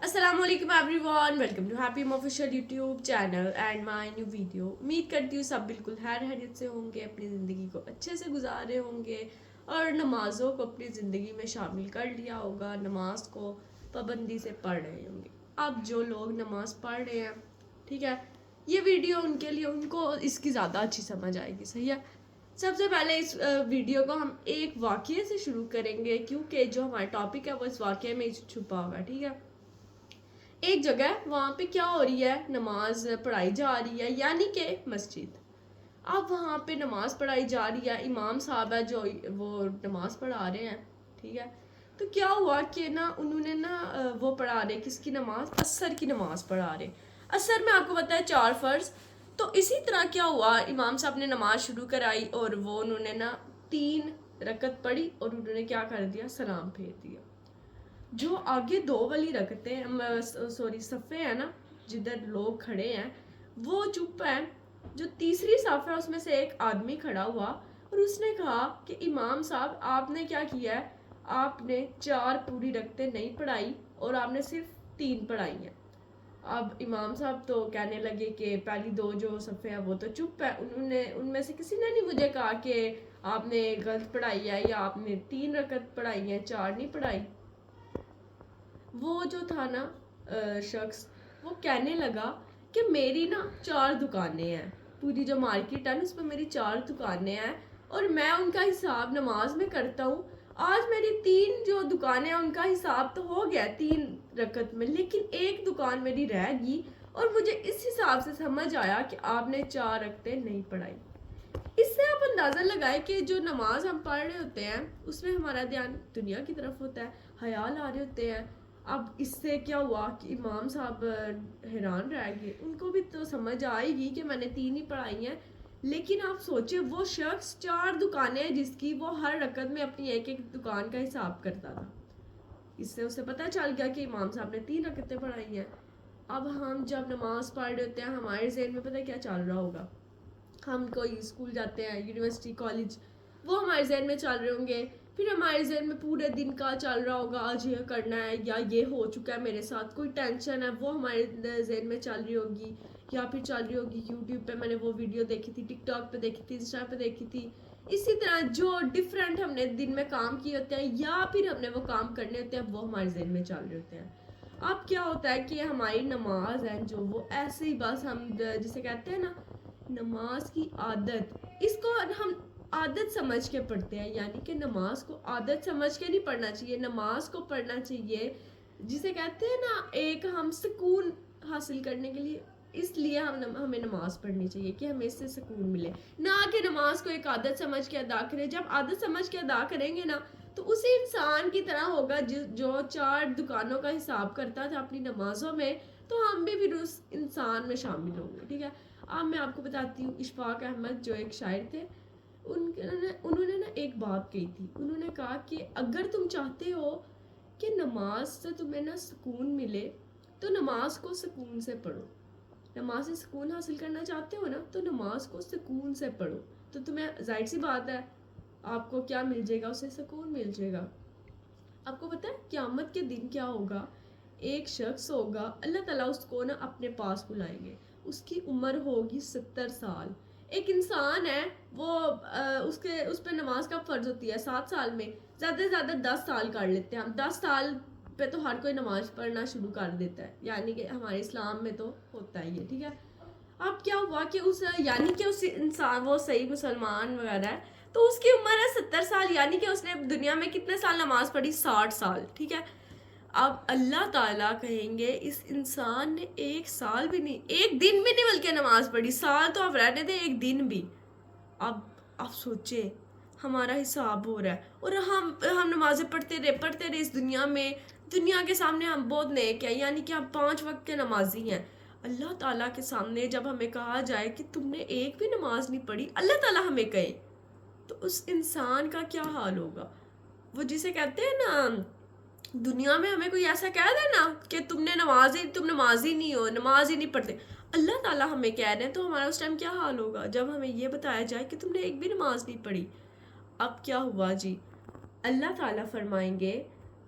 السلام علیکم everyone, welcome to happy official YouTube channel and my new video. امید کرتی ہوں سب بالکل خیریت سے ہوں گے، اپنی زندگی کو اچھے سے گزار رہے ہوں گے اور نمازوں کو اپنی زندگی میں شامل کر لیا ہوگا، نماز کو پابندی سے پڑھ رہے ہوں گے. اب جو لوگ نماز پڑھ رہے ہیں، ٹھیک ہے، یہ ویڈیو ان کے لیے، ان کو اس کی زیادہ اچھی سمجھ آئے گی. صحیح ہے. سب سے پہلے اس ویڈیو کو ہم ایک واقعے سے شروع کریں گے، کیونکہ جو ہمارا ٹاپک ہے وہ اس واقعے میں چھپا ہوا ہے. ٹھیک ہے. ایک جگہ وہاں پہ کیا ہو رہی ہے، نماز پڑھائی جا رہی ہے، یعنی کہ مسجد. اب وہاں پہ نماز پڑھائی جا رہی ہے، امام صاحب ہے جو وہ نماز پڑھا رہے ہیں. ٹھیک ہے. تو کیا ہوا کہ انہوں نے وہ پڑھا رہے کس کی نماز، عصر کی نماز پڑھا رہے. عصر میں آپ کو پتہ ہے 4 فرض. تو اسی طرح کیا ہوا، امام صاحب نے نماز شروع کرائی اور وہ انہوں نے 3 رکعت پڑھی اور انہوں نے کیا کر دیا، سلام پھیر دیا. جو آگے 2 والی رکھتے ہیں، صفے ہیں نا، جدھر لوگ کھڑے ہیں، وہ چپ ہے. جو تیسری صف ہے اس میں سے ایک آدمی کھڑا ہوا اور اس نے کہا کہ امام صاحب آپ نے کیا کیا ہے، آپ نے 4 پوری رکعتیں نہیں پڑھائی اور آپ نے صرف 3 پڑھائی ہیں. اب امام صاحب تو کہنے لگے کہ پہلی 2 جو صفحے ہیں وہ تو چپ ہے، ان میں سے کسی نے نہیں مجھے کہا کہ آپ نے غلط پڑھائی ہے یا آپ نے 3 رکعت پڑھائی ہیں، 4 نہیں پڑھائی. وہ جو تھا شخص، وہ کہنے لگا کہ میری 4 دکانیں ہیں، پوری جو مارکیٹ ہے اس پہ میری 4 دکانیں ہیں اور میں ان کا حساب نماز میں کرتا ہوں. آج میری 3 جو دکانیں ہیں ان کا حساب تو ہو گیا 3 رکعت میں، لیکن ایک دکان میری رہ گئی اور مجھے اس حساب سے سمجھ آیا کہ آپ نے 4 رکعتیں نہیں پڑھائی. اس سے آپ اندازہ لگائے کہ جو نماز ہم پڑھ رہے ہوتے ہیں اس میں ہمارا دھیان دنیا کی طرف ہوتا ہے، خیال آ رہے ہوتے ہیں. اب اس سے کیا ہوا کہ امام صاحب حیران رہ گئے. ان کو بھی تو سمجھ آئے گی کہ میں نے 3 ہی پڑھائی ہیں، لیکن آپ سوچے وہ شخص 4 دکانیں ہیں جس کی وہ ہر رکعت میں اپنی ایک ایک دکان کا حساب کرتا تھا. اس سے اسے پتہ چل گیا کہ امام صاحب نے 3 رکعتیں پڑھائی ہیں. اب ہم جب نماز پڑھ رہے ہوتے ہیں ہمارے ذہن میں پتہ کیا چل رہا ہوگا، ہم کوئی اسکول جاتے ہیں، یونیورسٹی، کالج، وہ ہمارے ذہن میں چل رہے ہوں گے. پھر ہمارے ذہن میں پورے دن کا چل رہا ہوگا، آج یہ کرنا ہے یا یہ ہو چکا ہے میرے ساتھ، کوئی ٹینشن ہے وہ ہمارے ذہن میں چل رہی ہوگی، یا پھر چل رہی ہوگی یوٹیوب پہ میں نے وہ ویڈیو دیکھی تھی، ٹک ٹاک پہ دیکھی تھی، انسٹا پہ دیکھی تھی. اسی طرح جو ڈفرینٹ ہم نے دن میں کام کیے ہوتے ہیں یا پھر ہم نے وہ کام کرنے ہوتے ہیں وہ ہمارے ذہن میں چل رہے ہوتے ہیں. اب کیا ہوتا ہے کہ ہماری نماز ہے جو وہ ایسے ہی بس ہم جسے کہتے ہیں نماز کی عادت، اس کو ہم عادت سمجھ کے پڑھتے ہیں. یعنی کہ نماز کو عادت سمجھ کے نہیں پڑھنا چاہیے، نماز کو پڑھنا چاہیے جسے کہتے ہیں ایک ہم سکون حاصل کرنے کے لیے. اس لیے ہمیں نماز پڑھنی چاہیے کہ ہمیں اس سے سکون ملے، نہ کہ نماز کو ایک عادت سمجھ کے ادا کریں. جب عادت سمجھ کے ادا کریں گے تو اسی انسان کی طرح ہوگا جو 4 دکانوں کا حساب کرتا تھا اپنی نمازوں میں، تو ہم بھی پھر اس انسان میں شامل ہوں گے. ٹھیک ہے. اب میں آپ کو بتاتی ہوں، اشفاق احمد جو ایک شاعر تھے، انہوں نے ایک بات کہی تھی. انہوں نے کہا کہ اگر تم چاہتے ہو کہ نماز سے تمہیں سکون ملے تو نماز کو سکون سے پڑھو. نماز سے سکون حاصل کرنا چاہتے ہو تو نماز کو سکون سے پڑھو، تو تمہیں ظاہر سی بات ہے آپ کو کیا مل جائے گا، اسے سکون مل جائے گا. آپ کو پتہ ہے قیامت کے دن کیا ہوگا؟ ایک شخص ہوگا، اللہ تعالیٰ اس کو اپنے پاس بلائیں گے. اس کی عمر ہوگی 70 سال. ایک انسان ہے وہ اس پہ نماز کا فرض ہوتی ہے 7 سال میں، زیادہ سے زیادہ 10 سال کر لیتے ہیں ہم. 10 سال پہ تو ہر کوئی نماز پڑھنا شروع کر دیتا ہے، یعنی کہ ہمارے اسلام میں تو ہوتا ہے یہ. ٹھیک ہے. اب کیا ہوا کہ اس انسان وہ صحیح مسلمان وغیرہ ہے تو اس کی عمر ہے 70 سال، یعنی کہ اس نے دنیا میں کتنے سال نماز پڑھی؟ 60 سال. ٹھیک ہے. اب اللہ تعالیٰ کہیں گے اس انسان نے 1 سال بھی نہیں، 1 دن بھی نہیں بلکہ نماز پڑھی. سال تو آپ رہنے دیں، 1 دن بھی. اب آپ سوچیں ہمارا حساب ہو رہا ہے اور ہم نمازیں پڑھتے رہے اس دنیا میں. دنیا کے سامنے ہم بہت نیک ہیں، یعنی کہ ہم 5 وقت کے نمازی ہیں. اللہ تعالیٰ کے سامنے جب ہمیں کہا جائے کہ تم نے ایک بھی نماز نہیں پڑھی، اللہ تعالیٰ ہمیں کہے، تو اس انسان کا کیا حال ہوگا؟ وہ جسے کہتے ہیں دنیا میں ہمیں کوئی ایسا کہہ دے کہ تم نمازی نہیں ہو، نماز ہی نہیں پڑھتے. اللہ تعالیٰ ہمیں کہہ رہے ہیں تو ہمارا اس ٹائم کیا حال ہوگا جب ہمیں یہ بتایا جائے کہ تم نے ایک بھی نماز نہیں پڑھی. اب کیا ہوا جی؟ اللہ تعالیٰ فرمائیں گے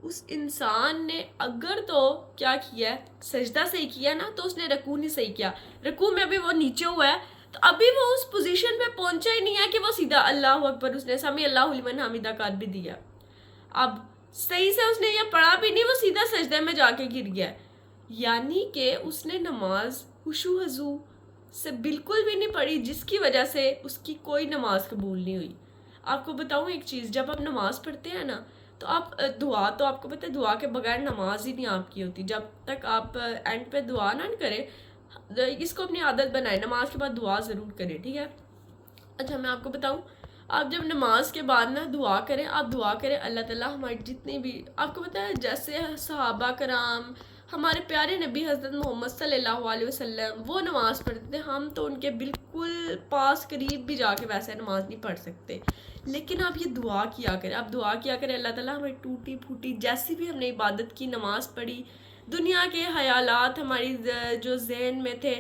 اس انسان نے اگر تو کیا کیا ہے، سجدہ صحیح کیا نا، تو اس نے رکوع نہیں صحیح کیا، رکوع میں ابھی وہ نیچے ہوا ہے، تو ابھی وہ اس پوزیشن پہ پہنچا ہی نہیں ہے کہ وہ سیدھا اللہ اکبر، اس نے سمی اللہ لمن حمیدہ کر بھی دیا، اب صحیح سے اس نے یہ پڑھا بھی نہیں، وہ سیدھا سجدے میں جا کے گر گیا، یعنی کہ اس نے نماز خشوع خضوع سے بالکل بھی نہیں پڑھی، جس کی وجہ سے اس کی کوئی نماز قبول نہیں ہوئی۔ آپ کو بتاؤں ایک چیز، جب آپ نماز پڑھتے ہیں نا، تو آپ دعا، تو آپ کو پتہ ہے دعا کے بغیر نماز ہی نہیں آپ کی ہوتی، جب تک آپ اینڈ پہ دعا نہ کریں، اس کو اپنی عادت بنائیں، نماز کے بعد دعا ضرور کریں، ٹھیک ہے؟ اچھا میں آپ کو بتاؤں، آپ جب نماز کے بعد نا دعا کریں، آپ دعا کریں اللہ تعالیٰ ہماری جتنی بھی، آپ کو پتہ ہے جیسے صحابہ کرام، ہمارے پیارے نبی حضرت محمد صلی اللہ علیہ وسلم وہ نماز پڑھتے تھے، ہم تو ان کے بالکل پاس قریب بھی جا کے ویسے نماز نہیں پڑھ سکتے، لیکن آپ یہ دعا کیا کریں، آپ دعا کیا کریں اللہ تعالیٰ ہماری ٹوٹی پھوٹی جیسی بھی ہم نے عبادت کی، نماز پڑھی، دنیا کے خیالات ہماری جو ذہن میں تھے،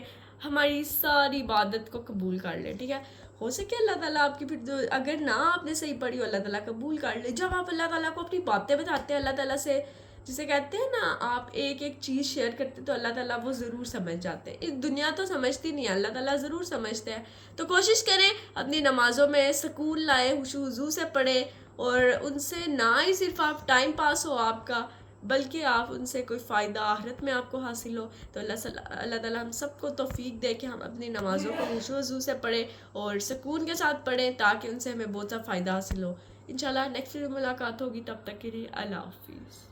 ہماری ساری عبادت کو قبول کر لے، ٹھیک ہے؟ ہو سکے اللہ تعالیٰ آپ کی پھر اگر نہ آپ نے صحیح پڑھی ہو اللہ تعالیٰ قبول کر لے۔ جب آپ اللہ تعالیٰ کو اپنی باتیں بتاتے ہیں اللہ تعالیٰ سے، جسے کہتے ہیں نا آپ ایک ایک چیز شیئر کرتے تو اللہ تعالیٰ وہ ضرور سمجھ جاتے ہیں، اس دنیا تو سمجھتی نہیں ہے، اللہ تعالیٰ ضرور سمجھتے ہیں، تو کوشش کریں اپنی نمازوں میں سکون لائیں، خشوع خضوع سے پڑھیں، اور ان سے نہ ہی صرف آپ ٹائم پاس ہو آپ کا، بلکہ آپ ان سے کوئی فائدہ آخرت میں آپ کو حاصل ہو۔ تو اللہ تعالیٰ ہم سب کو توفیق دے کہ ہم اپنی نمازوں کو خشوع خضوع سے پڑھیں اور سکون کے ساتھ پڑھیں، تاکہ ان سے ہمیں بہت سا فائدہ حاصل ہو۔ انشاءاللہ نیکسٹ ویڈیو ملاقات ہوگی، تب تک کے لیے اللہ حافظ۔